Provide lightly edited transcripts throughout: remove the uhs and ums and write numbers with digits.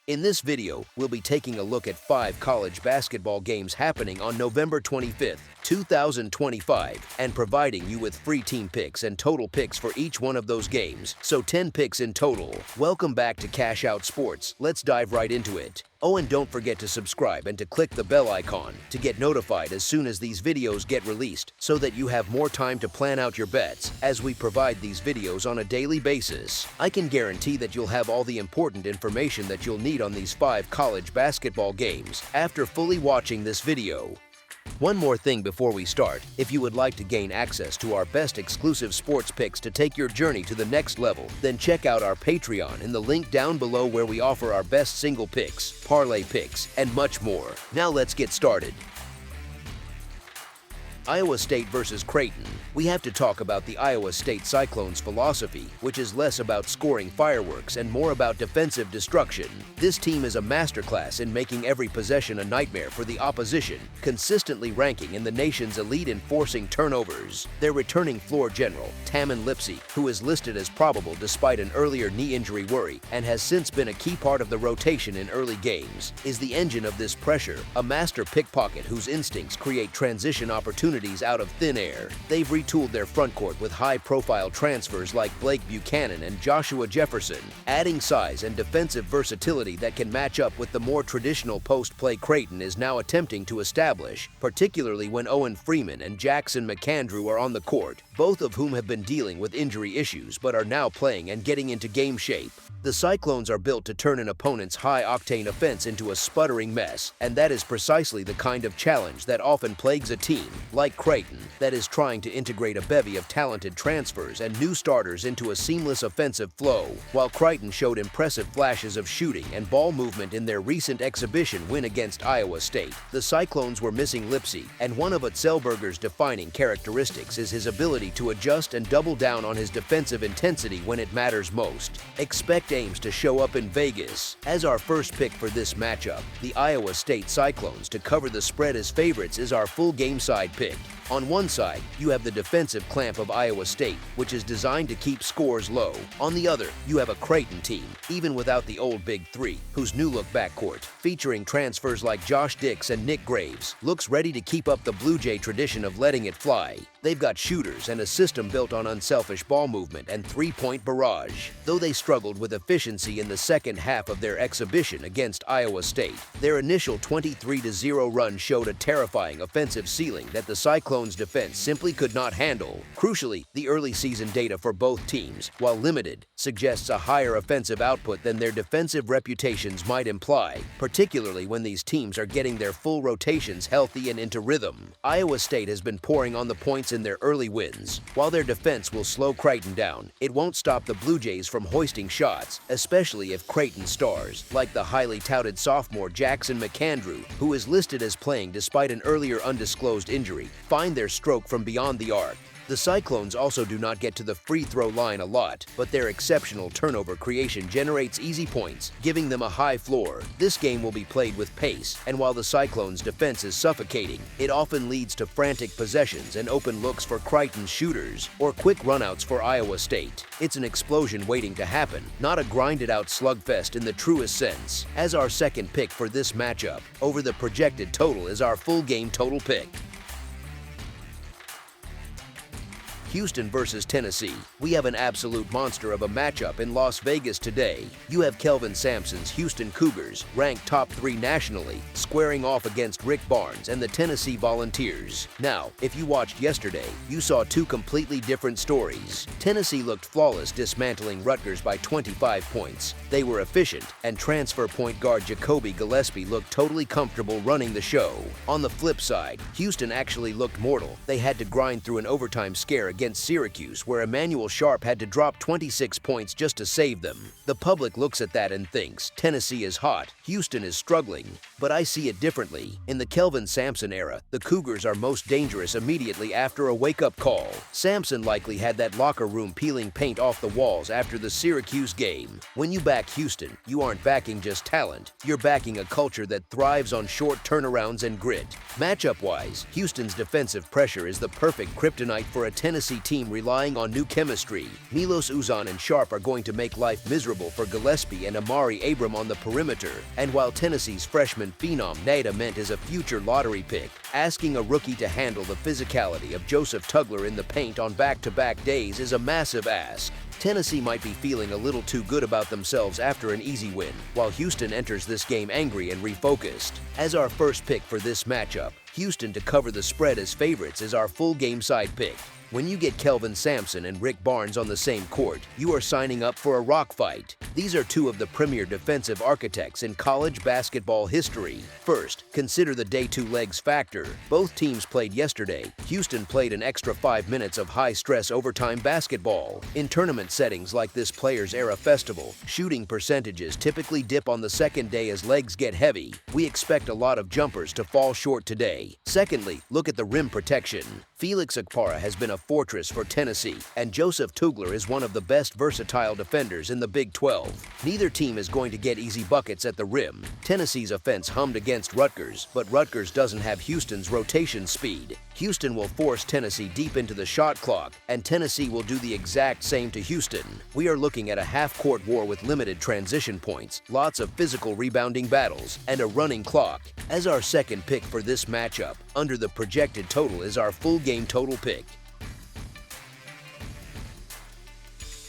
In this video, we'll be taking a look at 5 college basketball games happening on November 25th, 2025, and providing you with free team picks and total picks for each one of those games, so 10 picks in total. Welcome back to Cash Out Sports. Let's dive right into it. Oh, and don't forget to subscribe and to click the bell icon to get notified as soon as these videos get released so that you have more time to plan out your bets as we provide these videos on a daily basis. I can guarantee that you'll have all the important information that you'll need on these 5 college basketball games after fully watching this video. One more thing before we start, if you would like to gain access to our best exclusive sports picks to take your journey to the next level, then check out our Patreon in the link down below where we offer our best single picks, parlay picks, and much more. Now let's get started. Iowa State versus Creighton. We have to talk about the Iowa State Cyclones' philosophy, which is less about scoring fireworks and more about defensive destruction. This team is a masterclass in making every possession a nightmare for the opposition, consistently ranking in the nation's elite in forcing turnovers. Their returning floor general, Tamin Lipsey, who is listed as probable despite an earlier knee injury worry and has since been a key part of the rotation in early games, is the engine of this pressure, a master pickpocket whose instincts create transition opportunities out of thin air. They've retooled their frontcourt with high-profile transfers like Blake Buchanan and Joshua Jefferson, adding size and defensive versatility that can match up with the more traditional post-play Creighton is now attempting to establish, particularly when Owen Freeman and Jackson McAndrew are on the court, both of whom have been dealing with injury issues but are now playing and getting into game shape. The Cyclones are built to turn an opponent's high-octane offense into a sputtering mess, and that is precisely the kind of challenge that often plagues a team, like Creighton, that is trying to integrate a bevy of talented transfers and new starters into a seamless offensive flow. While Creighton showed impressive flashes of shooting and ball movement in their recent exhibition win against Iowa State, the Cyclones were missing Lipsey, and one of Otzelberger's defining characteristics is his ability to adjust and double down on his defensive intensity when it matters most. Expect aims to show up in Vegas. As our first pick for this matchup, the Iowa State Cyclones to cover the spread as favorites is our full game side pick. On one side, you have the defensive clamp of Iowa State, which is designed to keep scores low. On the other, you have a Creighton team, even without the old Big Three, whose new-look backcourt, featuring transfers like Josh Dix and Nick Graves, looks ready to keep up the Blue Jay tradition of letting it fly. They've got shooters and a system built on unselfish ball movement and three-point barrage. Though they struggled with efficiency in the second half of their exhibition against Iowa State, their initial 23-0 run showed a terrifying offensive ceiling that the Cyclones' defense simply could not handle. Crucially, the early season data for both teams, while limited, suggests a higher offensive output than their defensive reputations might imply, particularly when these teams are getting their full rotations healthy and into rhythm. Iowa State has been pouring on the points in their early wins. While their defense will slow Creighton down, it won't stop the Blue Jays from hoisting shots, especially if Creighton stars, like the highly touted sophomore Jackson McAndrew, who is listed as playing despite an earlier undisclosed injury, find their stroke from beyond the arc. The Cyclones also do not get to the free throw line a lot, but their exceptional turnover creation generates easy points, giving them a high floor. This game will be played with pace, and while the Cyclones' defense is suffocating, it often leads to frantic possessions and open looks for Creighton's shooters, or quick runouts for Iowa State. It's an explosion waiting to happen, not a grinded-out slugfest in the truest sense. As our second pick for this matchup, over the projected total is our full game total pick. Houston versus Tennessee. We have an absolute monster of a matchup in Las Vegas today. You have Kelvin Sampson's Houston Cougars, ranked top 3 nationally, squaring off against Rick Barnes and the Tennessee Volunteers. Now, if you watched yesterday, you saw 2 completely different stories. Tennessee looked flawless, dismantling Rutgers by 25 points. They were efficient, and transfer point guard Jacoby Gillespie looked totally comfortable running the show. On the flip side, Houston actually looked mortal. They had to grind through an overtime scare against Syracuse, where Emmanuel Sharp had to drop 26 points just to save them. The public looks at that and thinks, Tennessee is hot, Houston is struggling. But I see it differently. In the Kelvin Sampson era, the Cougars are most dangerous immediately after a wake-up call. Sampson likely had that locker room peeling paint off the walls after the Syracuse game. When you back Houston, you aren't backing just talent. You're backing a culture that thrives on short turnarounds and grit. Matchup-wise, Houston's defensive pressure is the perfect kryptonite for a Tennessee Tennessee team relying on new chemistry. Milos Uzan and Sharp are going to make life miserable for Gillespie and Amari Abram on the perimeter. And while Tennessee's freshman phenom Nada Ment is a future lottery pick, asking a rookie to handle the physicality of Joseph Tugler in the paint on back-to-back days is a massive ask. Tennessee might be feeling a little too good about themselves after an easy win, while Houston enters this game angry and refocused. As our first pick for this matchup, Houston to cover the spread as favorites is our full game side pick. When you get Kelvin Sampson and Rick Barnes on the same court, you are signing up for a rock fight. These are two of the premier defensive architects in college basketball history. First, consider the day two legs factor. Both teams played yesterday. Houston played an extra 5 minutes of high-stress overtime basketball. In tournament settings like this Players Era Festival, shooting percentages typically dip on the second day as legs get heavy. We expect a lot of jumpers to fall short today. Secondly, look at the rim protection. Felix Okpara has been a fortress for Tennessee, and Joseph Tugler is one of the best versatile defenders in the Big 12. Neither team is going to get easy buckets at the rim. Tennessee's offense hummed against Rutgers, but Rutgers doesn't have Houston's rotation speed. Houston will force Tennessee deep into the shot clock, and Tennessee will do the exact same to Houston. We are looking at a half-court war with limited transition points, lots of physical rebounding battles, and a running clock. As our second pick for this matchup, under the projected total is our full game total pick.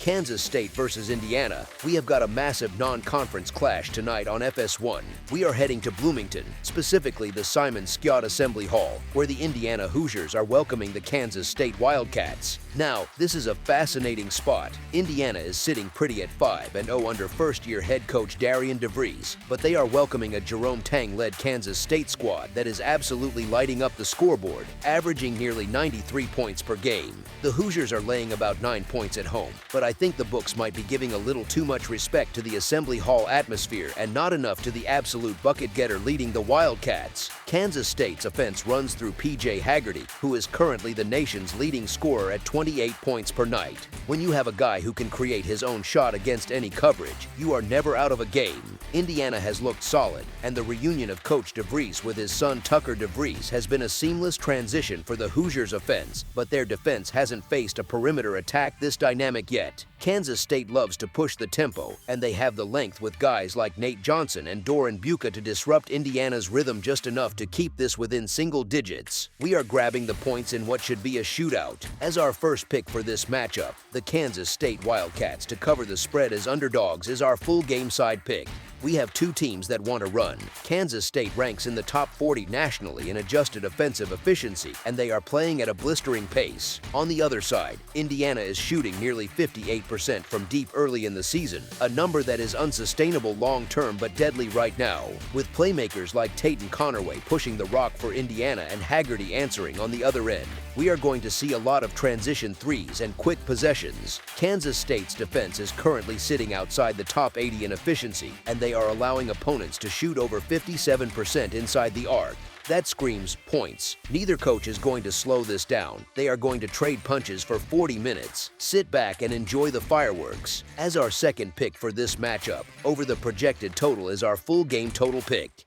Kansas State versus Indiana. We have got a massive non-conference clash tonight on FS1. We are heading to Bloomington, specifically the Simon Skjodt Assembly Hall, where the Indiana Hoosiers are welcoming the Kansas State Wildcats. Now, this is a fascinating spot. Indiana is sitting pretty at 5-0 under first-year head coach Darian DeVries, but they are welcoming a Jerome Tang-led Kansas State squad that is absolutely lighting up the scoreboard, averaging nearly 93 points per game. The Hoosiers are laying about 9 points at home, but I think the books might be giving a little too much respect to the Assembly Hall atmosphere and not enough to the absolute bucket-getter leading the Wildcats. Kansas State's offense runs through P.J. Haggerty, who is currently the nation's leading scorer at 28 points per night. When you have a guy who can create his own shot against any coverage, you are never out of a game. Indiana has looked solid, and the reunion of Coach DeVries with his son Tucker DeVries has been a seamless transition for the Hoosiers' offense, but their defense hasn't faced a perimeter attack this dynamic yet. Kansas State loves to push the tempo, and they have the length with guys like Nate Johnson and Doran Buca to disrupt Indiana's rhythm just enough to keep this within single digits. We are grabbing the points in what should be a shootout. As our first pick for this matchup, the Kansas State Wildcats to cover the spread as underdogs is our full game side pick. We have two teams that want to run. Kansas State ranks in the top 40 nationally in adjusted offensive efficiency, and they are playing at a blistering pace. On the other side, Indiana is shooting nearly 58% from deep early in the season, a number that is unsustainable long-term but deadly right now. With playmakers like Tatum Connerway pushing the rock for Indiana and Haggerty answering on the other end, we are going to see a lot of transition threes and quick possessions. Kansas State's defense is currently sitting outside the top 80 in efficiency, and they are allowing opponents to shoot over 57% inside the arc. That screams points. Neither coach is going to slow this down. They are going to trade punches for 40 minutes. Sit back and enjoy the fireworks. As our second pick for this matchup, over the projected total is our full game total pick.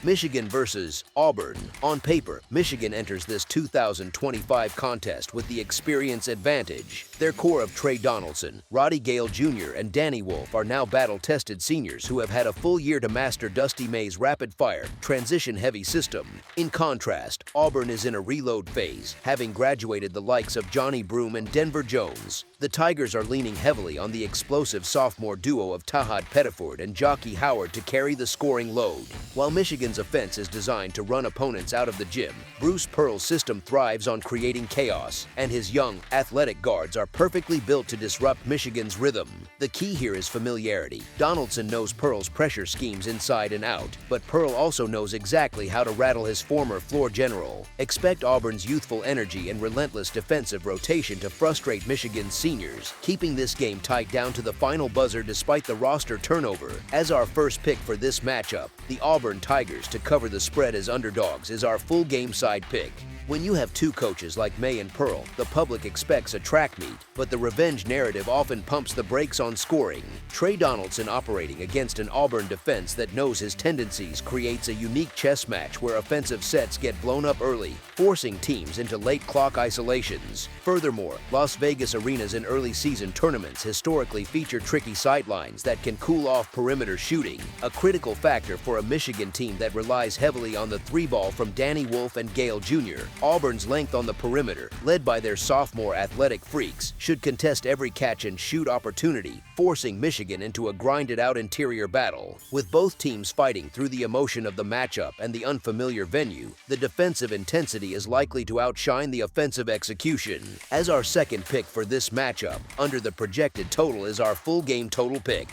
Michigan versus Auburn. On paper, Michigan enters this 2025 contest with the experience advantage. Their core of Trey Donaldson, Roddy Gale Jr., and Danny Wolf are now battle-tested seniors who have had a full year to master Dusty May's rapid-fire, transition-heavy system. In contrast, Auburn is in a reload phase, having graduated the likes of Johnny Broome and Denver Jones. The Tigers are leaning heavily on the explosive sophomore duo of Tahad Pettiford and Jockey Howard to carry the scoring load. While Michigan's offense is designed to run opponents out of the gym, Bruce Pearl's system thrives on creating chaos, and his young, athletic guards are perfectly built to disrupt Michigan's rhythm. The key here is familiarity. Donaldson knows Pearl's pressure schemes inside and out, but Pearl also knows exactly how to rattle his former floor general. Expect Auburn's youthful energy and relentless defensive rotation to frustrate Michigan's seniors, keeping this game tight down to the final buzzer despite the roster turnover. As our first pick for this matchup, the Auburn Tigers to cover the spread as underdogs is our full game side pick. When you have two coaches like May and Pearl, the public expects a track meet, but the revenge narrative often pumps the brakes on scoring. Trey Donaldson operating against an Auburn defense that knows his tendencies creates a unique chess match where offensive sets get blown up early, forcing teams into late clock isolations. Furthermore, Las Vegas arenas in early season tournaments historically feature tricky sightlines that can cool off perimeter shooting, a critical factor for a Michigan team that relies heavily on the three ball from Danny Wolf and Gale Jr. Auburn's length on the perimeter, led by their sophomore athletic freaks, should contest every catch-and-shoot opportunity, forcing Michigan into a grinded-out interior battle. With both teams fighting through the emotion of the matchup and the unfamiliar venue, the defensive intensity is likely to outshine the offensive execution. As our second pick for this matchup, under the projected total is our full game total pick.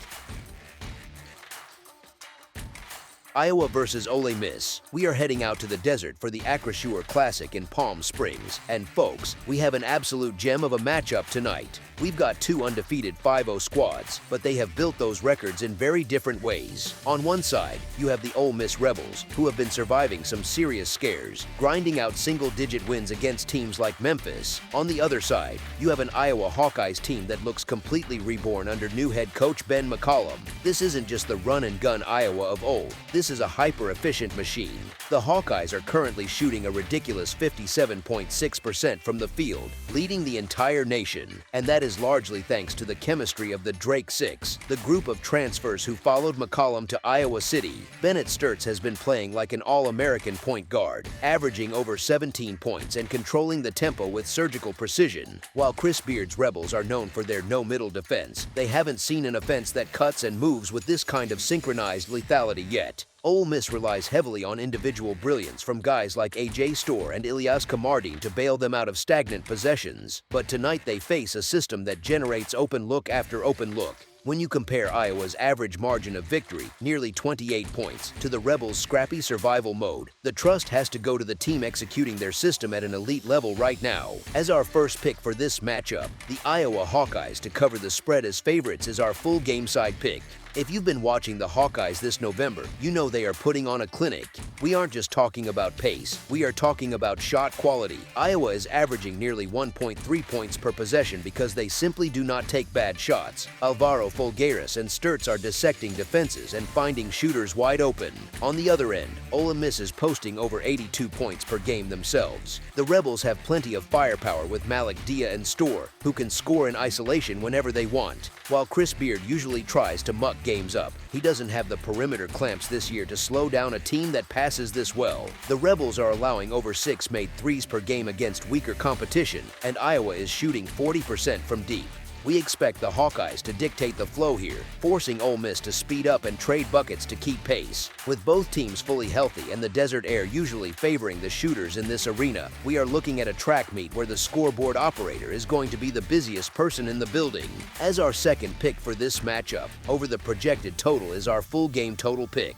Iowa versus Ole Miss. We are heading out to the desert for the Acrisure Classic in Palm Springs, and folks, we have an absolute gem of a matchup tonight. We've got two undefeated 5-0 squads, but they have built those records in very different ways. On one side, you have the Ole Miss Rebels, who have been surviving some serious scares, grinding out single-digit wins against teams like Memphis. On the other side, you have an Iowa Hawkeyes team that looks completely reborn under new head coach Ben McCollum. This isn't just the run-and-gun Iowa of old. This is a hyper-efficient machine. The Hawkeyes are currently shooting a ridiculous 57.6% from the field, leading the entire nation, and that is largely thanks to the chemistry of the Drake Six, the group of transfers who followed McCollum to Iowa City. Bennett Sturtz has been playing like an All-American point guard, averaging over 17 points and controlling the tempo with surgical precision. While Chris Beard's Rebels are known for their no-middle defense, they haven't seen an offense that cuts and moves with this kind of synchronized lethality yet. Ole Miss relies heavily on individual brilliance from guys like A.J. Storr and Ilyas Kamardine to bail them out of stagnant possessions. But tonight they face a system that generates open look after open look. When you compare Iowa's average margin of victory, nearly 28 points, to the Rebels' scrappy survival mode, the trust has to go to the team executing their system at an elite level right now. As our first pick for this matchup, the Iowa Hawkeyes to cover the spread as favorites is our full game side pick. If you've been watching the Hawkeyes this November, you know they are putting on a clinic. We aren't just talking about pace, we are talking about shot quality. Iowa is averaging nearly 1.3 points per possession because they simply do not take bad shots. Alvaro Folgueras and Sturtz are dissecting defenses and finding shooters wide open. On the other end, Ole Miss is posting over 82 points per game themselves. The Rebels have plenty of firepower with Malik Dia and Storr, who can score in isolation whenever they want. While Chris Beard usually tries to muck games up, he doesn't have the perimeter clamps this year to slow down a team that passes this well. The Rebels are allowing over 6 made threes per game against weaker competition, and Iowa is shooting 40% from deep. We expect the Hawkeyes to dictate the flow here, forcing Ole Miss to speed up and trade buckets to keep pace. With both teams fully healthy and the desert air usually favoring the shooters in this arena, we are looking at a track meet where the scoreboard operator is going to be the busiest person in the building. As our second pick for this matchup, over the projected total is our full game total pick.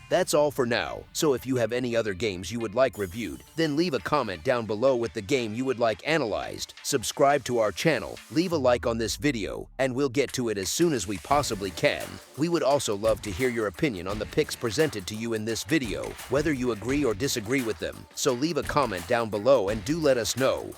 That's all for now, so if you have any other games you would like reviewed, then leave a comment down below with the game you would like analyzed, subscribe to our channel, leave a like on this video, and we'll get to it as soon as we possibly can. We would also love to hear your opinion on the picks presented to you in this video, whether you agree or disagree with them, so leave a comment down below and do let us know.